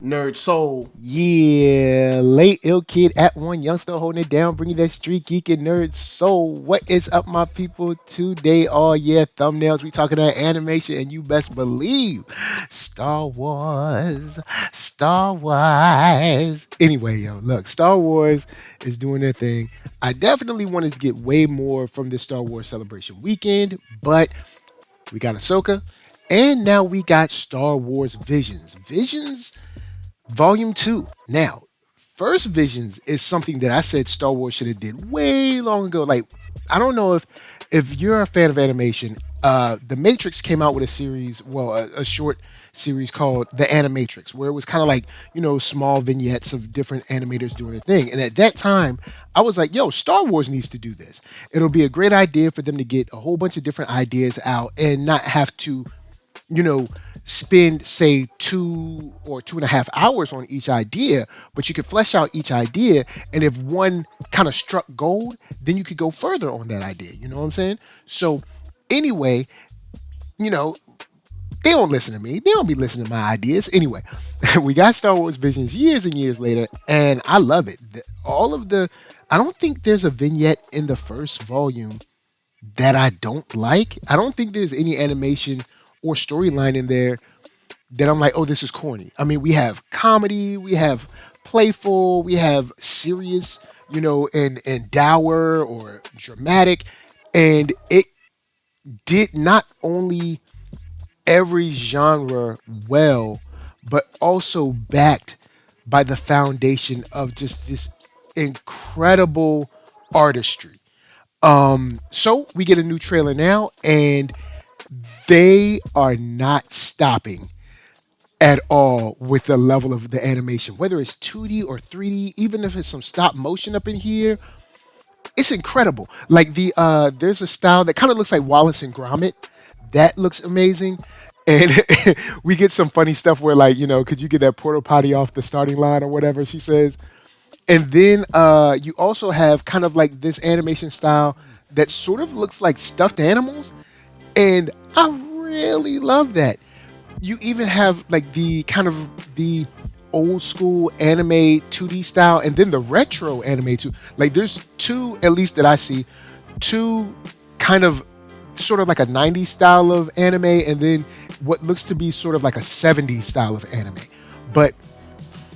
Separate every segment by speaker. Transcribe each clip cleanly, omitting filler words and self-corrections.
Speaker 1: Nerd Soul.
Speaker 2: Yeah, late ill kid at one youngster holding it down, bringing that street geek and nerd soul. What is up, my people? Today, all yeah, thumbnails. We talking about animation, and you best believe Star Wars, Star Wars. Anyway, yo, look, Star Wars is doing their thing. I definitely wanted to get way more from this Star Wars celebration weekend, but we got Ahsoka, and now we got Star Wars Visions. Visions Volume 2. Now, first Visions is something that I said Star Wars should have did way long ago. Like, I don't know if you're a fan of animation. The Matrix came out with a series, well, a short series called The Animatrix, where it was kind of like small vignettes of different animators doing their thing. And at that time, I was like, "Yo, Star Wars needs to do this. It'll be a great idea for them to get a whole bunch of different ideas out and not have to you know, spend say 2 or 2.5 hours on each idea, but you could flesh out each idea. And if one kind of struck gold, then you could go further on that idea. You know what I'm saying? So, anyway, you know, they don't listen to me. They don't be listening to my ideas. Anyway, we got Star Wars Visions years and years later, and I love it. I don't think there's a vignette in the first volume that I don't like. I don't think there's any animation or storyline in there that I'm like, oh, this is corny. I mean, we have comedy, we have playful, we have serious, and dour or dramatic. And it did not only every genre well, but also backed by the foundation of just this incredible artistry. So we get a new trailer now, and they are not stopping at all with the level of the animation, whether it's 2D or 3D, even if it's some stop motion up in here. It's incredible. Like there's a style that kind of looks like Wallace and Gromit. That looks amazing. And we get some funny stuff where, like, could you get that porta potty off the starting line or whatever she says. And then you also have kind of like this animation style that sort of looks like stuffed animals, and I really love that. You even have like the kind of the old school anime 2D style, and then the retro anime too. Like there's two at least that I see, two kind of sort of like a 90s style of anime, and then what looks to be sort of like a 70s style of anime. But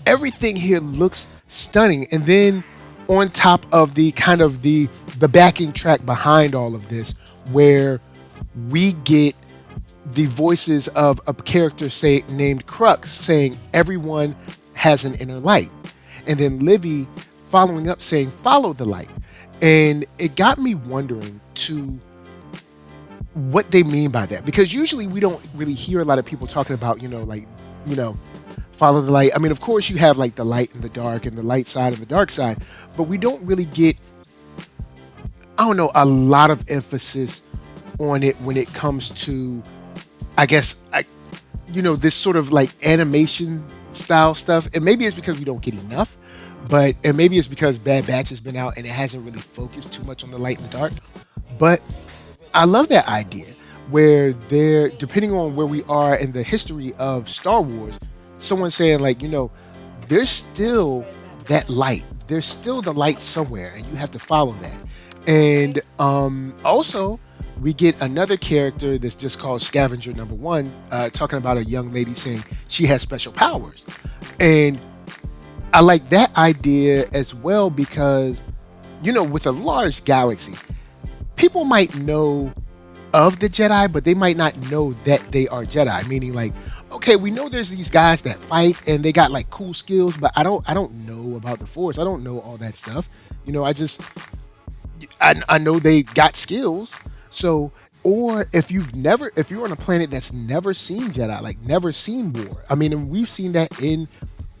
Speaker 2: everything here looks stunning. And then on top of the kind of the backing track behind all of this, where we get the voices of a character say named Crux saying everyone has an inner light, and then Livy following up saying follow the light. And it got me wondering to what they mean by that, because usually we don't really hear a lot of people talking about you know follow the light. I mean, of course you have like the light and the dark and the light side and the dark side, but we don't really get, I don't know, a lot of emphasis on it when it comes to, I guess, this sort of like animation style stuff. And maybe it's because we don't get enough, and maybe it's because Bad Batch has been out and it hasn't really focused too much on the light and the dark. But I love that idea where they're, depending on where we are in the history of Star Wars, someone saying like, there's still that light. There's still the light somewhere, and you have to follow that. And also, we get another character that's just called Scavenger Number One, talking about a young lady saying she has special powers. And I like that idea as well because, with a large galaxy, people might know of the Jedi, but they might not know that they are Jedi. Meaning, like, okay, we know there's these guys that fight and they got like cool skills, but I don't know about the Force. I don't know all that stuff. I know they got skills. So, or if you're on a planet that's never seen Jedi, like never seen war. I mean, and we've seen that in,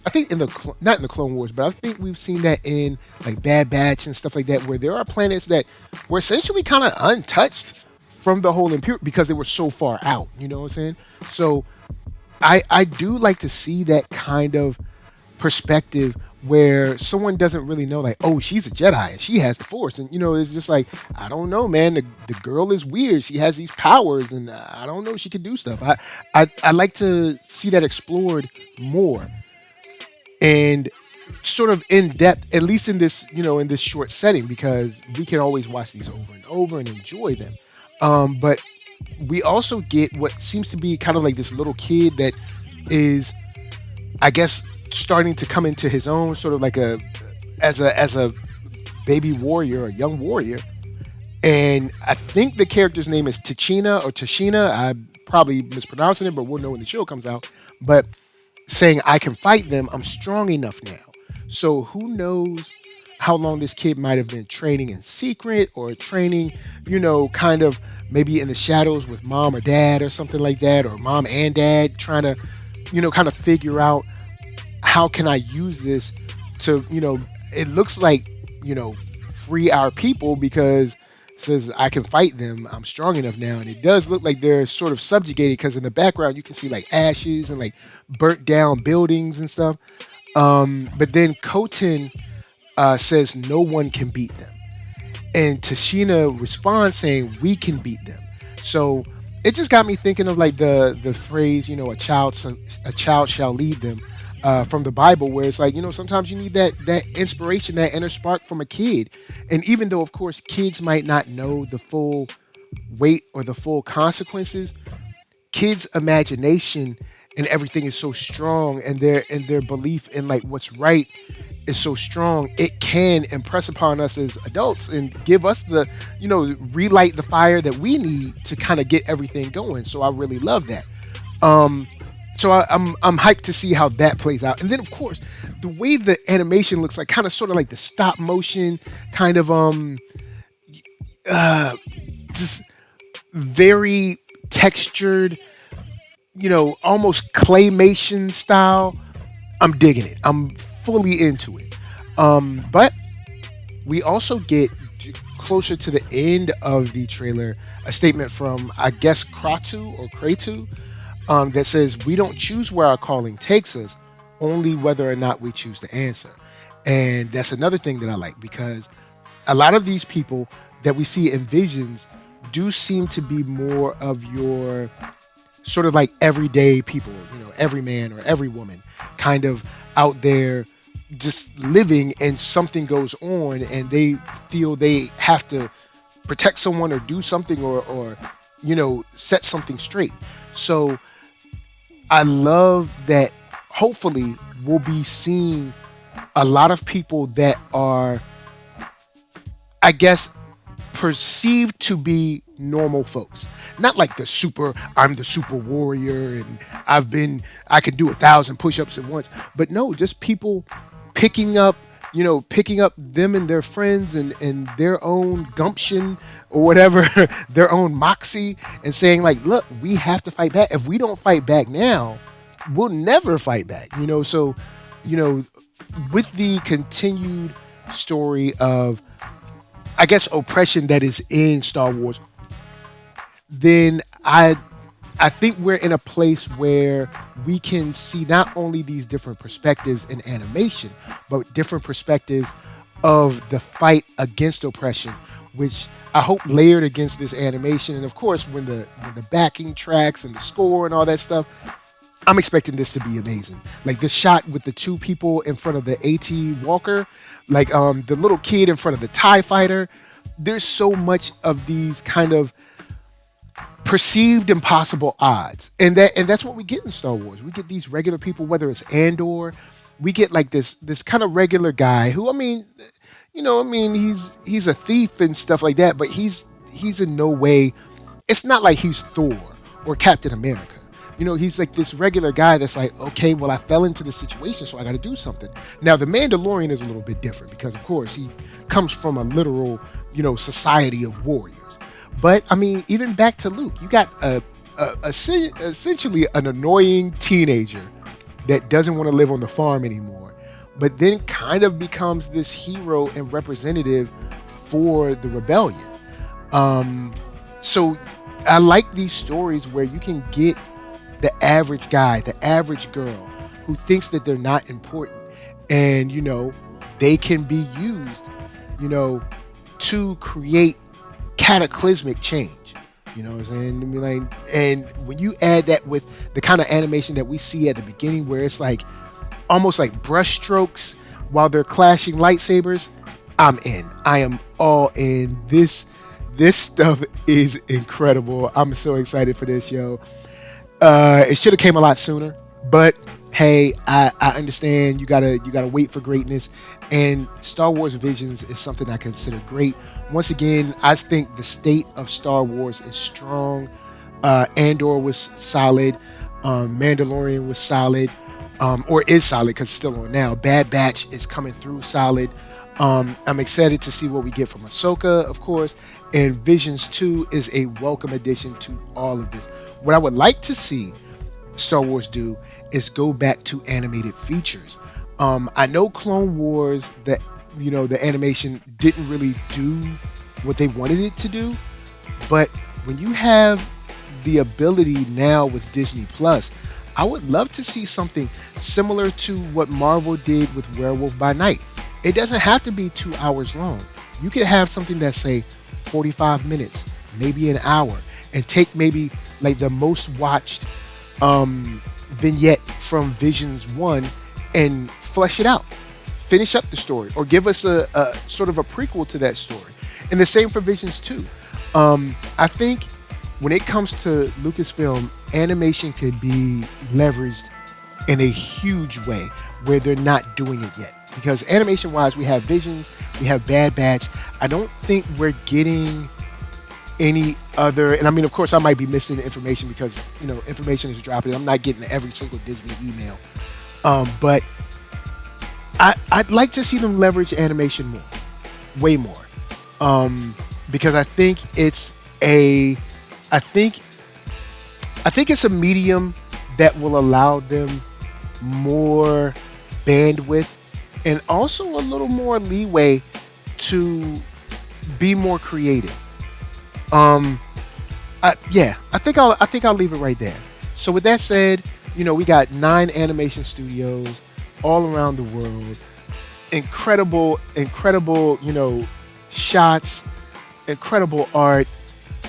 Speaker 2: I think in not in the Clone Wars, but I think we've seen that in like Bad Batch and stuff like that, where there are planets that were essentially kind of untouched from the whole Imperial because they were so far out. You know what I'm saying? So I do like to see that kind of perspective where someone doesn't really know, like, oh, she's a Jedi and she has the Force, and it's just like, I don't know, man. The girl is weird. She has these powers, and I don't know, she can do stuff. I like to see that explored more. and sort of in depth, at least in this, in this short setting, because we can always watch these over and over and enjoy them. But we also get what seems to be kind of like this little kid that is, I guess, starting to come into his own, sort of like as a baby warrior, a young warrior. And I think the character's name is Tachina or Tashina. I'm probably mispronouncing it, but we'll know when the show comes out. But saying, I can fight them, I'm strong enough now. So who knows how long this kid might have been training in secret, or training, kind of maybe in the shadows with mom or dad or something like that, or mom and dad trying to, kind of figure out, how can I use this to, it looks like, free our people, because it says I can fight them, I'm strong enough now. And it does look like they're sort of subjugated, because in the background you can see like ashes and like burnt down buildings and stuff. But then Koten says no one can beat them. And Tashina responds saying, we can beat them. So it just got me thinking of like the phrase, a child shall lead them, from the Bible, where it's like, sometimes you need that inspiration, that inner spark from a kid. And even though, of course, kids might not know the full weight or the full consequences, kids' imagination and everything is so strong, and their belief in like what's right is so strong, it can impress upon us as adults and give us the, relight the fire that we need to kind of get everything going. So I really love that. So I'm hyped to see how that plays out. And then, of course, the way the animation looks like, kind of sort of like the stop motion kind of just very textured, almost claymation style. I'm digging it. I'm fully into it. But we also get closer to the end of the trailer a statement from, I guess, Kratu, that says, we don't choose where our calling takes us, only whether or not we choose to answer. And that's another thing that I like, because a lot of these people that we see in visions do seem to be more of your sort of like everyday people, every man or every woman kind of out there just living, and something goes on and they feel they have to protect someone or do something, or set something straight. So I love that hopefully we'll be seeing a lot of people that are, I guess, perceived to be normal folks. Not like I'm the super warrior and I can do 1,000 push-ups at once. But no, just people picking up them and their friends and their own gumption or whatever, their own moxie, and saying like, look, we have to fight back. If we don't fight back now, we'll never fight back. So, with the continued story of, I guess, oppression that is in Star Wars, then I think we're in a place where we can see not only these different perspectives in animation, but different perspectives of the fight against oppression, which I hope layered against this animation. And of course, when the backing tracks and the score and all that stuff, I'm expecting this to be amazing. Like this shot with the two people in front of the AT Walker, like the little kid in front of the TIE fighter. There's so much of these kind of perceived impossible odds, and that's what we get in Star Wars. We get these regular people, whether it's Andor, we get like this kind of regular guy who, he's a thief and stuff like that, but he's in no way, it's not like he's Thor or Captain America. He's like this regular guy that's like, okay, well, I fell into the situation, so I got to do something. Now, the Mandalorian is a little bit different because, of course, he comes from a literal, society of warriors. But, even back to Luke, you got essentially an annoying teenager that doesn't want to live on the farm anymore, but then kind of becomes this hero and representative for the rebellion. So I like these stories where you can get the average guy, the average girl who thinks that they're not important, and they can be used to create cataclysmic change. You know what I'm saying? And when you add that with the kind of animation that we see at the beginning, where it's like almost like brush strokes while they're clashing lightsabers, I'm in. I am all in. This stuff is incredible. I'm so excited for this, yo. It should have came a lot sooner, but hey, I understand you gotta wait for greatness. And Star Wars Visions is something I consider great. Once again, I think the state of Star Wars is strong. Andor was solid. Mandalorian was solid, or is solid because it's still on now. Bad Batch is coming through solid. I'm excited to see what we get from Ahsoka, of course, and Visions 2 is a welcome addition to all of this. What I would like to see Star Wars do is go back to animated features. I know Clone Wars, that the animation didn't really do what they wanted it to do, but when you have the ability now with Disney Plus, I would love to see something similar to what Marvel did with Werewolf by Night. It doesn't have to be 2 hours long. You could have something that's, say, 45 minutes, maybe an hour, and take maybe like the most watched vignette from Visions 1 and flesh it out. Finish up the story or give us a sort of a prequel to that story. And the same for Visions 2. I think when it comes to Lucasfilm, animation could be leveraged in a huge way where they're not doing it yet. Because animation wise, we have Visions, we have Bad Batch. I don't think we're getting any other, and I mean, of course, I might be missing information because, information is dropping. I'm not getting every single Disney email. But I'd like to see them leverage animation more, way more. Because I think it's it's a medium that will allow them more bandwidth and also a little more leeway to be more creative. I think I'll leave it right there. So with that said, we got 9 animation studios all around the world. Incredible, shots, incredible art.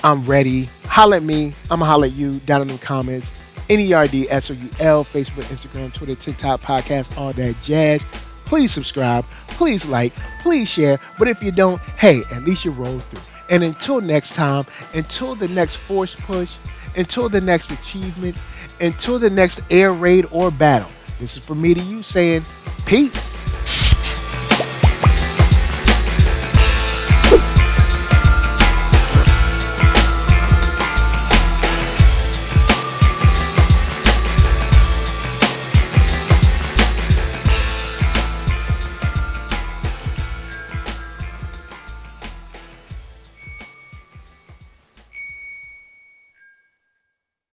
Speaker 2: I'm ready. Holla at me. I'm gonna holla at you down in the comments. NERDSoul, Facebook, Instagram, Twitter, TikTok, podcast, all that jazz. Please subscribe. Please like. Please share. But if you don't, hey, at least you roll through. And until next time, until the next force push, until the next achievement, until the next air raid or battle, this is from me to you saying peace.